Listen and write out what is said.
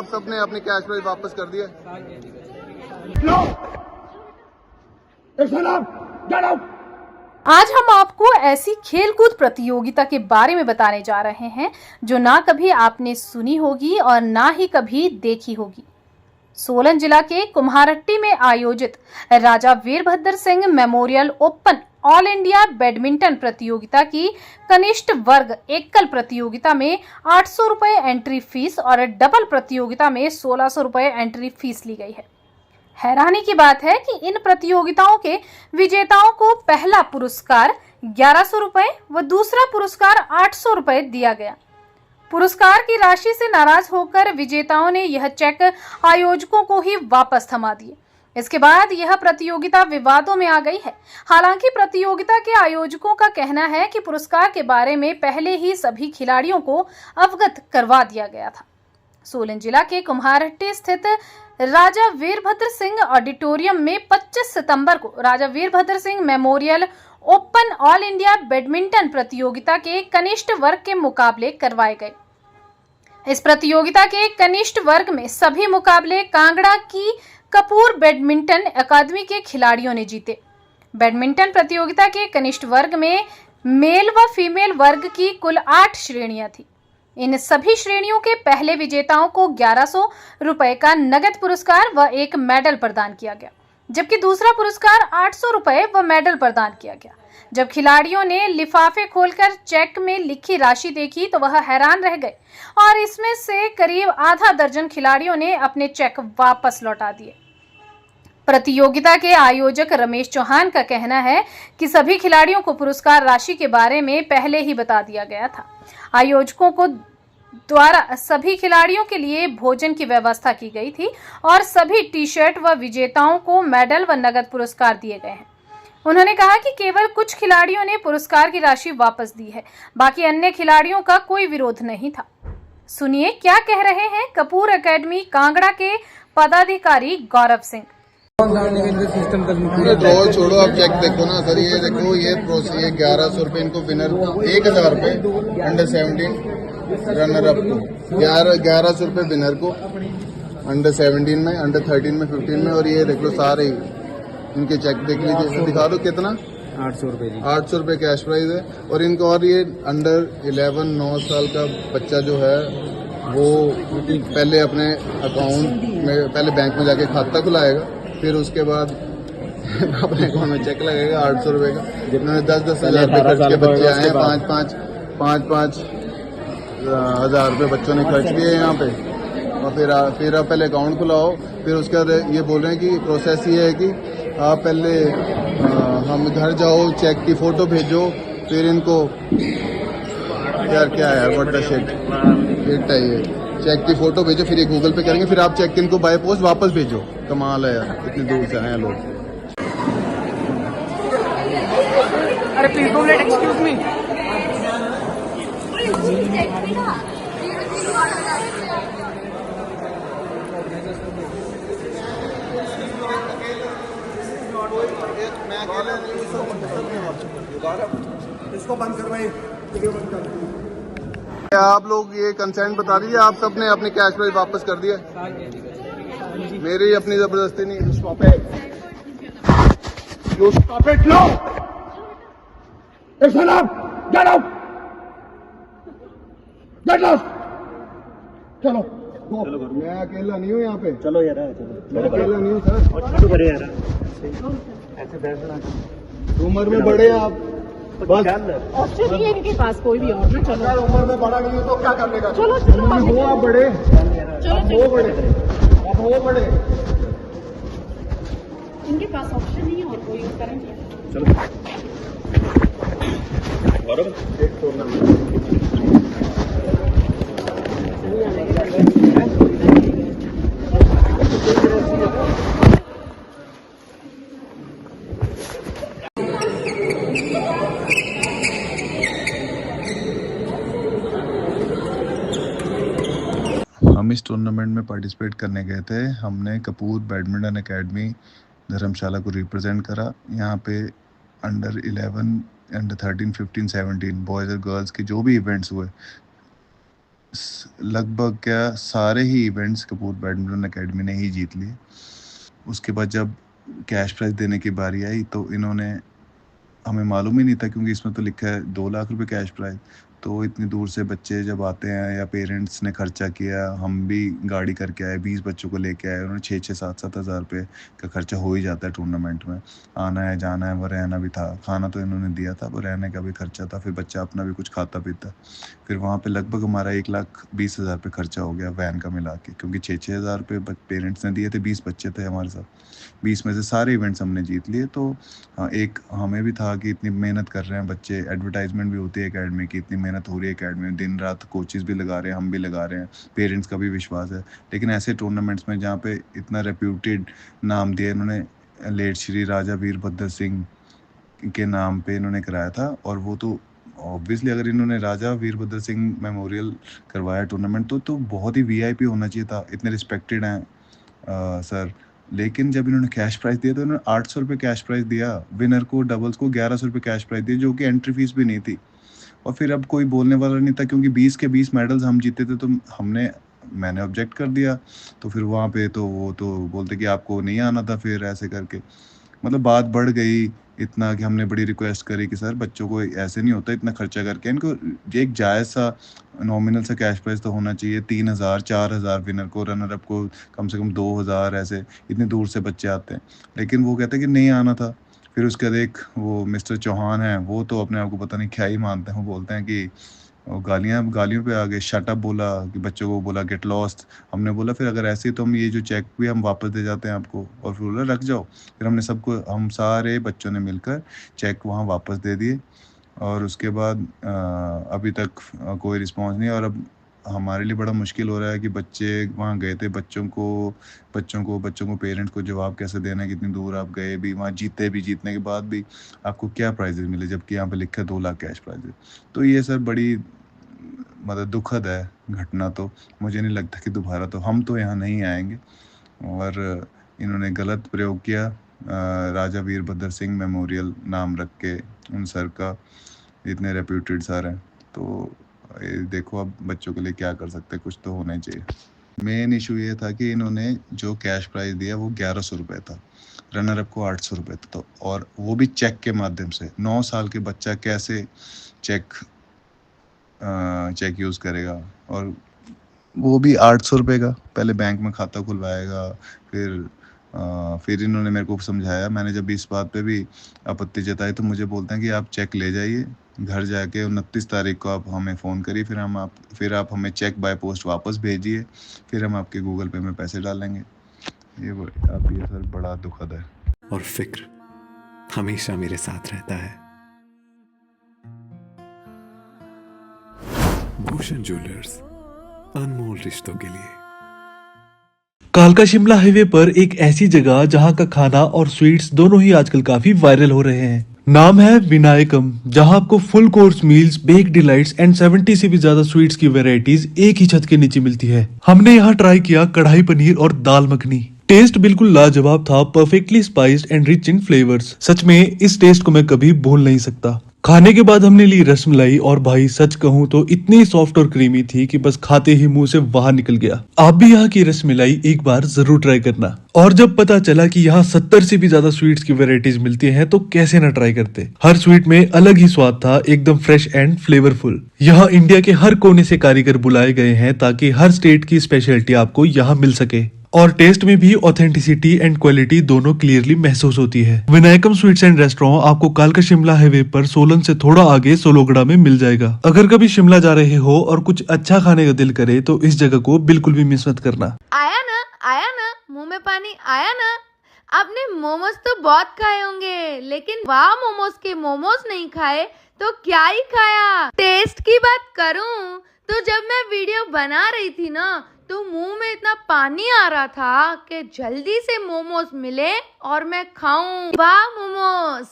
आप सबने अपनी कैश प्राइज वापस कर दिया? आज हम आपको ऐसी खेलकूद प्रतियोगिता के बारे में बताने जा रहे हैं जो ना कभी आपने सुनी होगी और ना ही कभी देखी होगी। सोलन जिला के कुम्हारहट्टी में आयोजित Raja Virbhadra Singh memorial open all India badminton प्रतियोगिता की कनिष्ठ वर्ग एकल प्रतियोगिता में 800 रुपए एंट्री फीस और डबल प्रतियोगिता में 1600 रुपए एंट्री फीस ली गई है। हैरानी की बात है कि इन प्रतियोगिताओं के विजेताओं को पहला पुरस्कार 1100 रुपए व दूसरा पुरस्कार 800 रुपए दिया गया। पुरस्कार की राशि से नाराज होकर विजेताओं ने यह चेक आयोजकों को ही वापस थमा दिए। इसके बाद यह प्रतियोगिता विवादों में आ गई है। हालांकि प्रतियोगिता के आयोजकों का कहना है कि पुरस्कार के बारे में पहले ही सभी खिलाड़ियों को अवगत करवा दिया गया था। सोलन जिला के कुम्हारहट्टी स्थित राजा वीरभद्र सिंह ऑडिटोरियम में 25 सितंबर को Raja Virbhadra Singh memorial open all India badminton प्रतियोगिता के कनिष्ठ वर्ग के मुकाबले करवाए गए। इस प्रतियोगिता के कनिष्ठ वर्ग में सभी मुकाबले कांगड़ा की कपूर बैडमिंटन अकादमी के खिलाड़ियों ने जीते। बैडमिंटन प्रतियोगिता के कनिष्ठ वर्ग में मेल व फीमेल वर्ग की कुल 8 श्रेणियां थी। इन सभी श्रेणियों के पहले विजेताओं को 1100 रुपए का नगद पुरस्कार व एक मेडल प्रदान किया गया, जबकि दूसरा पुरस्कार 800 रुपए व मेडल प्रदान किया गया। जब खिलाड़ियों ने लिफाफे खोलकर चेक में लिखी राशि देखी तो वह हैरान रह गए और इसमें से करीब आधा दर्जन खिलाड़ियों ने अपने चेक वापस लौटा दिए। प्रतियोगिता के आयोजक रमेश चौहान का कहना है कि सभी खिलाड़ियों को पुरस्कार राशि के बारे में पहले ही बता दिया गया था। आयोजकों को द्वारा सभी खिलाड़ियों के लिए भोजन की व्यवस्था की गई थी और सभी टी शर्ट व विजेताओं को मेडल व नगद पुरस्कार दिए गए हैं। उन्होंने कहा कि केवल कुछ खिलाड़ियों ने पुरस्कार की राशि वापस दी है, बाकी अन्य खिलाड़ियों का कोई विरोध नहीं था। सुनिए क्या कह रहे हैं कपूर एकेडमी कांगड़ा के पदाधिकारी गौरव सिंह। ड्रॉ छोड़ो, आप चेक देखो ना सर, ये देखो ये 1100 रुपए इनको विनर, 1000 रुपए अंडर 17 रनर अप को, 1100 रुपए विनर को अंडर 17 में, अंडर 13 में, 15 में, और ये देख लो सारे इनके चेक देख लीजिए, दिखा दो कितना 800 रुपए। 800 रुपए कैश प्राइज है। और इनको, और ये अंडर 11 9 साल का बच्चा जो है वो पहले अपने अकाउंट में, पहले बैंक में जाके खाता खुलाएगा, फिर उसके बाद अपने अकाउंट में चेक लगेगा 800 रुपए का। जिन्होंने 10-10 हजार रुपए खर्च के बच्चे आए हैं, 5-5 हजार रुपए बच्चों ने खर्च किए यहाँ पे। और फिर आप पहले अकाउंट खुलाओ, फिर उसके बाद ये बोल रहे हैं कि प्रोसेस ये है कि आप पहले हम घर जाओ, चेक की फोटो भेजो, फिर इनको यार क्या है यार, व्हाट द शिट है ये, चेक की फोटो भेजो, फिर ये गूगल पे करेंगे, फिर आप चेक इनको बाय पोस्ट वापस भेजो। कमाल है यार, इतनी दूर से आए हैं लोग। अरे please don't let, excuse me. इसको बंद करवाइए, वीडियो बंद कर। आप लोग ये कंसेंट बता दीजिए, आप सबने अपनी कैश प्राइज वापस कर दिया? मेरी अपनी जबरदस्ती नहीं। Stop it, you stop it, no it's enough, get out, get lost, चलो मैं अकेला नहीं हूँ यहाँ पे। चलो यार, मैं अकेला नहीं हूँ सर, करे यार, ऐसे बैठना। उम्र में बड़े आप, बस ऑप्शन नहीं है इनके पास कोई भी और ना। चलो अगर उम्र में बड़ा नहीं हो तो क्या करने का? चलो चलो हो आप बड़े, चलो हो बड़े, अब हो बड़े। इनके पास ऑप्शन नहीं है और कोई करेंगे। एक टूर्नामेंट हम इस टूर्नामेंट में पार्टिसिपेट करने गए थे। हमने कपूर बैडमिंटन एकेडमी धर्मशाला को रिप्रेजेंट करा। यहाँ पे अंडर 11, अंडर 13, 15, 17 बॉयज़ और गर्ल्स के जो भी इवेंट्स हुए लगभग क्या सारे ही इवेंट्स कपूर बैडमिंटन एकेडमी ने ही जीत लिए। उसके बाद जब कैश प्राइज़ देने की बारी आई तो इन्होंने, हमें मालूम ही नहीं था क्योंकि इसमें तो लिखा है 2 लाख रुपए कैश प्राइज़। तो इतनी दूर से बच्चे जब आते हैं या पेरेंट्स ने खर्चा किया, हम भी गाड़ी करके आए, 20 बच्चों को लेके आए, उन्होंने 6-6 7-7 हज़ार रुपए का खर्चा हो ही जाता है टूर्नामेंट में। आना है, जाना है, वो रहना भी था, खाना तो इन्होंने दिया था, वो रहने का भी खर्चा था, फिर बच्चा अपना भी कुछ खाता-पीता। फिर वहाँ पे लगभग हमारा 1,20,000 रुपए खर्चा हो गया वैन का मिला के, क्योंकि 6-6 हज़ार रुपए पेरेंट्स ने दिए थे, 20 बच्चे थे हमारे साथ। 20 में से सारे इवेंट्स हमने जीत लिए। तो हाँ, एक हमें भी था कि इतनी मेहनत कर रहे हैं बच्चे, एडवर्टाइजमेंट भी होती है एकेडमी की, इतनी मेहनत हो रही है एकेडमी में, दिन रात कोचेज़ भी लगा रहे हैं, हम भी लगा रहे हैं, पेरेंट्स का भी विश्वास है। लेकिन ऐसे टूर्नामेंट्स में जहाँ पे इतना रेप्यूटेड नाम दिया इन्होंने, लेट श्री राजा वीरभद्र सिंह के नाम पे इन्होंने कराया था, और वो तो ऑब्वियसली अगर इन्होंने राजा वीरभद्र सिंह मेमोरियल करवाया टूर्नामेंट तो बहुत ही वीआईपी होना चाहिए था, इतने रिस्पेक्टेड हैं सर। लेकिन जब इन्होंने कैश प्राइज़ दिया तो इन्होंने 800 रुपये कैश प्राइज़ दिया, विनर को, डबल्स को 1100 रुपये कैश प्राइज़ दिए, जो कि एंट्री फीस भी नहीं थी। और फिर अब कोई बोलने वाला नहीं था, क्योंकि 20 के 20 मेडल्स हम जीते थे, तो मैंने ऑब्जेक्ट कर दिया। तो फिर वहाँ पे तो वो तो बोलते कि आपको नहीं आना था, फिर ऐसे करके मतलब बात बढ़ गई इतना कि हमने बड़ी रिक्वेस्ट करी कि सर बच्चों को ऐसे नहीं होता इतना खर्चा करके, इनको एक जायज़ सा नॉमिनल सा कैश प्राइज़ तो होना चाहिए। 3,000 4,000 विनर को, रनर अप को कम से कम 2,000, ऐसे इतनी दूर से बच्चे आते हैं। लेकिन वो कहते हैं कि नहीं आना था। फिर उसके बाद एक वो मिस्टर चौहान हैं, वो तो अपने आप को पता नहीं क्या ही मानते हैं, वो बोलते हैं कि वो गालियों पे आ गए, शट अप बोला, कि बच्चों को बोला गेट लॉस्ट। हमने बोला फिर अगर ऐसे ही तो हम ये जो चेक भी हम वापस दे जाते हैं आपको, और फिर बोला रख जाओ। फिर हम सारे बच्चों ने मिलकर चेक वहाँ वापस दे दिए, और उसके बाद अभी तक कोई रिस्पॉन्स नहीं। और अब हमारे लिए बड़ा मुश्किल हो रहा है कि बच्चे वहाँ गए थे, बच्चों को पेरेंट्स को जवाब कैसे देना है, कितनी दूर आप गए भी, वहाँ जीतने के बाद भी आपको क्या प्राइजेज़ मिले, जबकि यहाँ पे लिखा है 2 लाख कैश प्राइजेज़। तो ये सर बड़ी मतलब दुखद है घटना। तो मुझे नहीं लगता कि दोबारा तो हम तो यहाँ नहीं आएँगे। और इन्होंने गलत प्रयोग किया, राजा वीरभद्र सिंह मेमोरियल नाम रख के उन सर का, इतने रेप्यूटेड सर हैं। तो ये देखो अब बच्चों के लिए क्या कर सकते हैं, कुछ तो होना ही चाहिए। मेन इशू ये था कि इन्होंने जो कैश प्राइज़ दिया वो 1100 रुपये था, रनर अप को 800 रुपये था, तो और वो भी चेक के माध्यम से। 9 साल के बच्चा कैसे चेक यूज़ करेगा, और वो भी 800 रुपये का। पहले बैंक में खाता खुलवाएगा, फिर इन्होंने मेरे को समझाया। मैंने जब इस बात पे भी आपत्ति जताई तो मुझे बोलते हैं कि आप चेक ले जाइए, घर जाके 29 तारीख को आप हमें फ़ोन करिए, फिर आप हमें चेक बाय पोस्ट वापस भेजिए, फिर हम आपके गूगल पे में पैसे डालेंगे। ये सर बड़ा दुखद है। और फिक्र हमेशा मेरे साथ रहता है। भूषण ज्वेलर्स, अनमोल रिश्तों के लिए। कालका शिमला हाईवे पर एक ऐसी जगह जहां का खाना और स्वीट्स दोनों ही आजकल काफी वायरल हो रहे हैं। नाम है विनायकम, जहां आपको full course meals, bake delights and 70 से भी ज्यादा स्वीट्स की वैरायटीज एक ही छत के नीचे मिलती है। हमने यहाँ ट्राई किया कढ़ाई पनीर और दाल मखनी। टेस्ट बिल्कुल लाजवाब था, perfectly spiced and rich in flavours. सच में इस टेस्ट को मैं कभी भूल नहीं सकता। खाने के बाद हमने ली रसमलाई, और भाई सच कहूँ तो इतनी सॉफ्ट और क्रीमी थी कि बस खाते ही मुंह से बाहर निकल गया। आप भी यहाँ की रसमलाई एक बार जरूर ट्राई करना। और जब पता चला कि यहाँ 70 से भी ज्यादा स्वीट्स की वैरायटीज मिलती हैं तो कैसे ना ट्राई करते। हर स्वीट में अलग ही स्वाद था, एकदम फ्रेश एंड फ्लेवरफुल। यहाँ इंडिया के हर कोने से कारीगर बुलाए गए हैं ताकि हर स्टेट की स्पेशलिटी आपको यहाँ मिल सके, और टेस्ट में भी ऑथेंटिसिटी एंड क्वालिटी दोनों क्लियरली महसूस होती है। विनायकम स्वीट्स एंड रेस्टोरेंट आपको कालका शिमला हाईवे पर सोलन से थोड़ा आगे सोलोगड़ा में मिल जाएगा। अगर कभी शिमला जा रहे हो और कुछ अच्छा खाने का दिल करे तो इस जगह को बिल्कुल भी मिस मत करना। आया ना मुंह में पानी आया ना। आपने मोमोज तो बहुत खाए होंगे, लेकिन वाह मोमोज के मोमोज नहीं खाए तो क्या ही खाया। टेस्ट की बात करूं तो जब मैं वीडियो बना रही थी ना, तो मुंह में इतना पानी आ रहा था कि जल्दी से मोमोज मिले और मैं खाऊं। वाह मोमोज।